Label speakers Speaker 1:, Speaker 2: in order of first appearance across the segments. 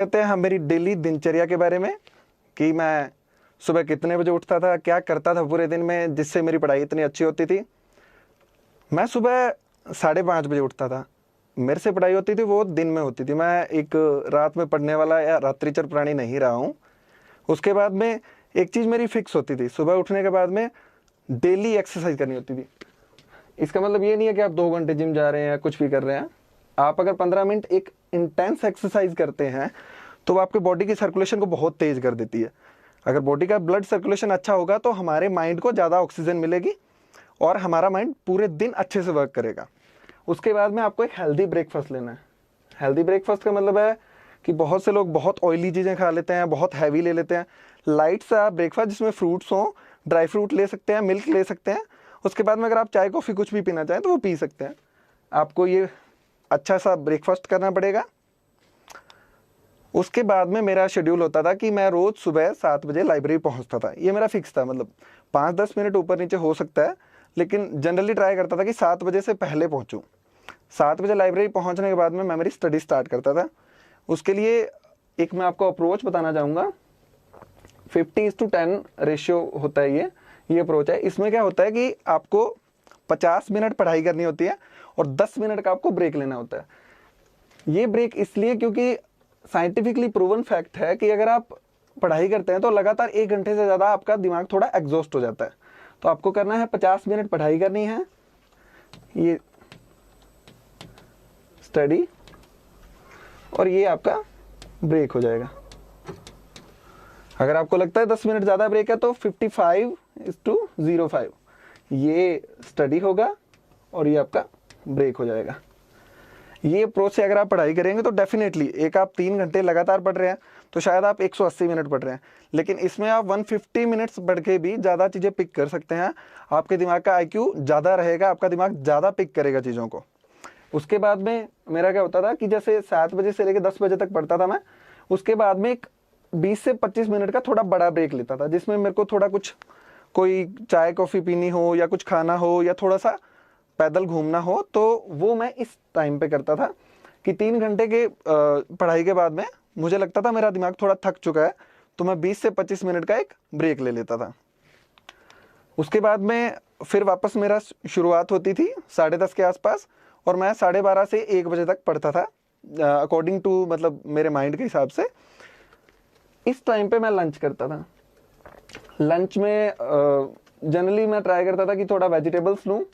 Speaker 1: कहते हैं हम मेरी डेली दिनचर्या के बारे में कि मैं सुबह कितने बजे उठता था, क्या करता था पूरे दिन में जिससे मेरी पढ़ाई इतनी अच्छी होती थी। मैं सुबह 5:30 बजे उठता था। मेरे से पढ़ाई होती थी वो दिन में होती थी। मैं एक रात में पढ़ने वाला या रात्रिचर प्राणी नहीं रहा हूँ। उसके बाद में एक चीज़ मेरी फिक्स होती थी, सुबह उठने के बाद में डेली एक्सरसाइज करनी होती थी। इसका मतलब ये नहीं है कि आप 2 घंटे जिम जा रहे हैं या कुछ भी कर रहे हैं। आप अगर 15 मिनट एक इंटेंस एक्सरसाइज करते हैं तो वो आपके बॉडी की सर्कुलेशन को बहुत तेज कर देती है। अगर बॉडी का ब्लड सर्कुलेशन अच्छा होगा तो हमारे माइंड को ज़्यादा ऑक्सीजन मिलेगी और हमारा माइंड पूरे दिन अच्छे से वर्क करेगा। उसके बाद में आपको एक हेल्दी ब्रेकफास्ट लेना है। हेल्दी ब्रेकफास्ट का मतलब है कि बहुत से लोग बहुत ऑयली चीज़ें खा लेते हैं, बहुत हैवी ले लेते हैं। लाइट सा ब्रेकफास्ट जिसमें फ्रूट्स हों, ड्राई फ्रूट ले सकते हैं, मिल्क ले सकते हैं। उसके बाद में अगर आप चाय कॉफ़ी कुछ भी पीना चाहें तो वो पी सकते हैं। आपको ये अच्छा सा ब्रेकफास्ट करना पड़ेगा। उसके बाद में मेरा शेड्यूल होता था कि मैं रोज़ सुबह 7 बजे लाइब्रेरी पहुंचता था। ये मेरा फिक्स था, मतलब 5-10 मिनट ऊपर नीचे हो सकता है, लेकिन जनरली ट्राई करता था कि 7 बजे से पहले पहुंचूं। 7 बजे लाइब्रेरी पहुंचने के बाद में मैं मेरी स्टडी स्टार्ट करता था। उसके लिए एक मैं आपको अप्रोच बताना चाहूँगा। 50:10 रेशियो होता है ये अप्रोच है। इसमें क्या होता है कि आपको 50 मिनट पढ़ाई करनी होती है और 10 मिनट का आपको ब्रेक लेना होता है। ये ब्रेक इसलिए क्योंकि साइंटिफिकली प्रूवन फैक्ट है कि अगर आप पढ़ाई करते हैं तो लगातार 1 घंटे से ज़्यादा आपका दिमाग थोड़ा एग्जॉस्ट हो जाता है। तो आपको करना है 50 मिनट पढ़ाई करनी है, ये स्टडी, और ये आपका ब्रेक हो जाएगा। अगर आपको लगता है 10 मिनट ज़्यादा ब्रेक है तो 55:05 ये स्टडी होगा और ये आपका ब्रेक हो जाएगा। ये अप्रोच से अगर आप पढ़ाई करेंगे तो डेफिनेटली एक आप 3 घंटे लगातार पढ़ रहे हैं तो शायद आप 180 मिनट पढ़ रहे हैं, लेकिन इसमें आप 150 मिनट्स पढ़ के भी ज़्यादा चीज़ें पिक कर सकते हैं। आपके दिमाग का IQ ज़्यादा रहेगा, आपका दिमाग ज़्यादा पिक करेगा चीज़ों को। उसके बाद में मेरा क्या होता था कि जैसे 7 बजे से लेकर 10 बजे तक पढ़ता था मैं। उसके बाद में एक 20 से 25 मिनट का थोड़ा बड़ा ब्रेक लेता था, जिसमें मेरे को थोड़ा कुछ कोई चाय कॉफ़ी पीनी हो या कुछ खाना हो या थोड़ा सा पैदल घूमना हो, तो वो मैं इस टाइम पे करता था कि 3 घंटे के पढ़ाई के बाद में मुझे लगता था मेरा दिमाग थोड़ा थक चुका है, तो मैं 20 से 25 मिनट का एक ब्रेक ले लेता था। उसके बाद में फिर वापस मेरा शुरुआत होती थी 10:30 के आसपास और मैं 12:30 से 1 बजे तक पढ़ता था, अकॉर्डिंग टू मतलब मेरे माइंड के हिसाब से। इस टाइम पे मैं लंच करता था। लंच में जनरली मैं ट्राई करता था कि थोड़ा वेजिटेबल्स लूँ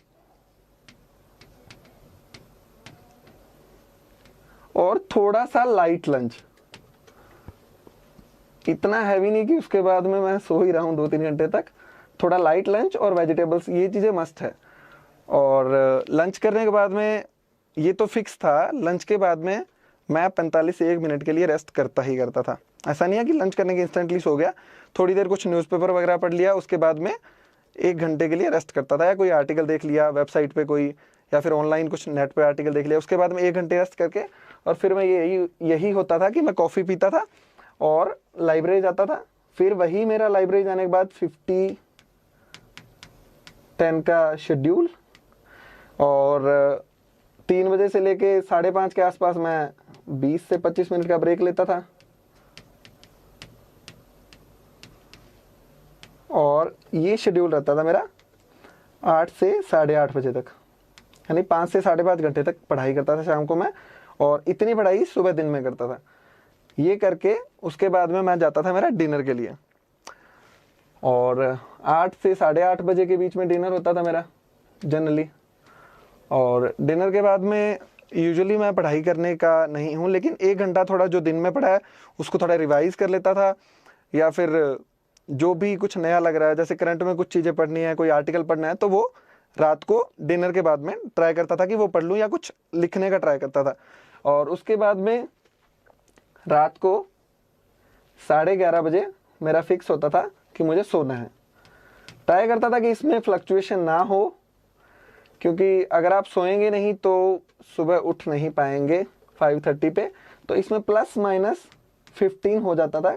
Speaker 1: और थोड़ा सा लाइट लंच, इतना हैवी नहीं कि उसके बाद में मैं सो ही रहा हूँ 2-3 घंटे तक। थोड़ा लाइट लंच और वेजिटेबल्स, ये चीज़ें मस्ट है। और लंच करने के बाद में ये तो फिक्स था, लंच के बाद में मैं 45 से 1 मिनट के लिए रेस्ट करता ही करता था। ऐसा नहीं है कि लंच करने के इंस्टेंटली सो गया, थोड़ी देर कुछ न्यूज़पेपर वगैरह पढ़ लिया, उसके बाद में 1 घंटे के लिए रेस्ट करता था, या कोई आर्टिकल देख लिया वेबसाइट पे कोई, या फिर ऑनलाइन कुछ नेट पे आर्टिकल देख लिया। उसके बाद में 1 घंटे रेस्ट करके और फिर मैं यही होता था कि मैं कॉफ़ी पीता था और लाइब्रेरी जाता था। फिर वही मेरा लाइब्रेरी जाने के बाद 50:10 का शेड्यूल, और 3 बजे से लेके 5:30 के आसपास मैं 20 से 25 मिनट का ब्रेक लेता था, और ये शेड्यूल रहता था मेरा 8 से 8:30 बजे तक, यानी 5 से 5.5 घंटे तक पढ़ाई करता था शाम को मैं, और इतनी पढ़ाई सुबह दिन में करता था। ये करके उसके बाद में मैं जाता था मेरा डिनर के लिए, और 8 से 8:30 बजे के बीच में डिनर होता था मेरा जनरली। और डिनर के बाद में यूजुअली मैं पढ़ाई करने का नहीं हूँ, लेकिन 1 घंटा थोड़ा जो दिन में पढ़ा है उसको थोड़ा रिवाइज कर लेता था, या फिर जो भी कुछ नया लग रहा है, जैसे करंट में कुछ चीज़ें पढ़नी है, कोई आर्टिकल पढ़ना है, तो वो रात को डिनर के बाद में ट्राई करता था कि वो पढ़ लूँ, या कुछ लिखने का ट्राई करता था। और उसके बाद में रात को 11:30 बजे मेरा फिक्स होता था कि मुझे सोना है। ट्राई करता था कि इसमें फ्लक्चुएशन ना हो, क्योंकि अगर आप सोएंगे नहीं तो सुबह उठ नहीं पाएंगे 5:30 पे, तो इसमें ±15 हो जाता था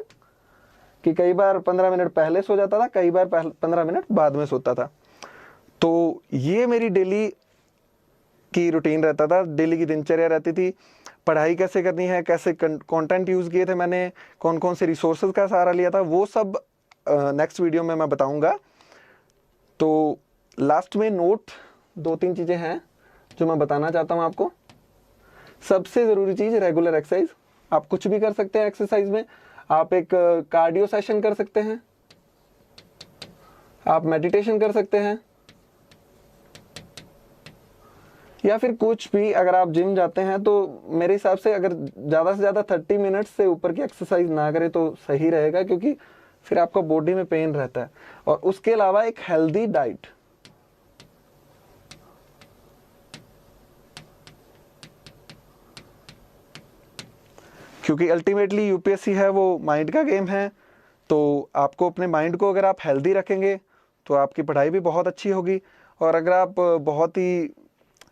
Speaker 1: कि कई बार 15 मिनट पहले सो जाता था, कई बार 15 मिनट बाद में सोता था। तो ये मेरी डेली की रूटीन रहता था, डेली की दिनचर्या रहती थी। पढ़ाई कैसे करनी है, कैसे कंटेंट यूज़ किए थे मैंने, कौन कौन से रिसोर्सेज का सहारा लिया था, वो सब नेक्स्ट वीडियो में मैं बताऊंगा। तो लास्ट में नोट 2-3 चीज़ें हैं जो मैं बताना चाहता हूँ आपको। सबसे ज़रूरी चीज़ रेगुलर एक्सरसाइज। आप कुछ भी कर सकते हैं एक्सरसाइज में। आप एक कार्डियो सेशन कर सकते हैं, आप मेडिटेशन कर सकते हैं, या फिर कुछ भी। अगर आप जिम जाते हैं तो मेरे हिसाब से अगर ज़्यादा से ज़्यादा 30 मिनट से ऊपर की एक्सरसाइज ना करें तो सही रहेगा, क्योंकि फिर आपका बॉडी में पेन रहता है। और उसके अलावा एक हेल्दी डाइट। क्योंकि अल्टीमेटली यूपीएससी है वो माइंड का गेम है, तो आपको अपने माइंड को अगर आप हेल्दी रखेंगे तो आपकी पढ़ाई भी बहुत अच्छी होगी। और अगर आप बहुत ही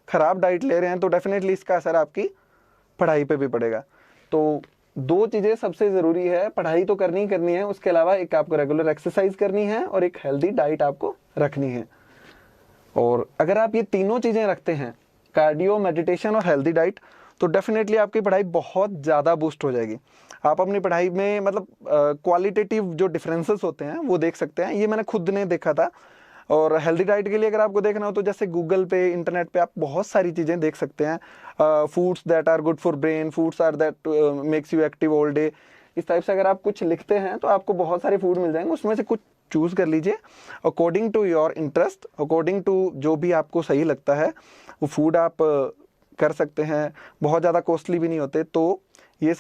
Speaker 1: ख़राब डाइट ले रहे हैं तो डेफिनेटली इसका असर आपकी पढ़ाई पे भी पड़ेगा। तो 2 चीज़ें सबसे ज़रूरी है, पढ़ाई तो करनी ही करनी है, उसके अलावा एक आपको रेगुलर एक्सरसाइज करनी है और एक हेल्दी डाइट आपको रखनी है। और अगर आप ये तीनों चीज़ें रखते हैं, कार्डियो, मेडिटेशन और हेल्दी डाइट, तो डेफिनेटली आपकी पढ़ाई बहुत ज़्यादा बूस्ट हो जाएगी। आप अपनी पढ़ाई में मतलब क्वालिटेटिव जो डिफरेंसेस होते हैं वो देख सकते हैं। ये मैंने खुद ने देखा था। और हेल्दी डाइट के लिए अगर आपको देखना हो तो जैसे गूगल पे, इंटरनेट पे आप बहुत सारी चीज़ें देख सकते हैं। Foods that are good for brain, foods are that makes you active all day. इस टाइप से अगर आप कुछ लिखते हैं तो आपको बहुत सारे फूड मिल जाएंगे, उसमें से कुछ चूज़ कर लीजिए according to your interest, according to जो भी आपको सही लगता है वो फूड आप कर सकते हैं। बहुत ज़्यादा कॉस्टली भी नहीं होते। तो ये सब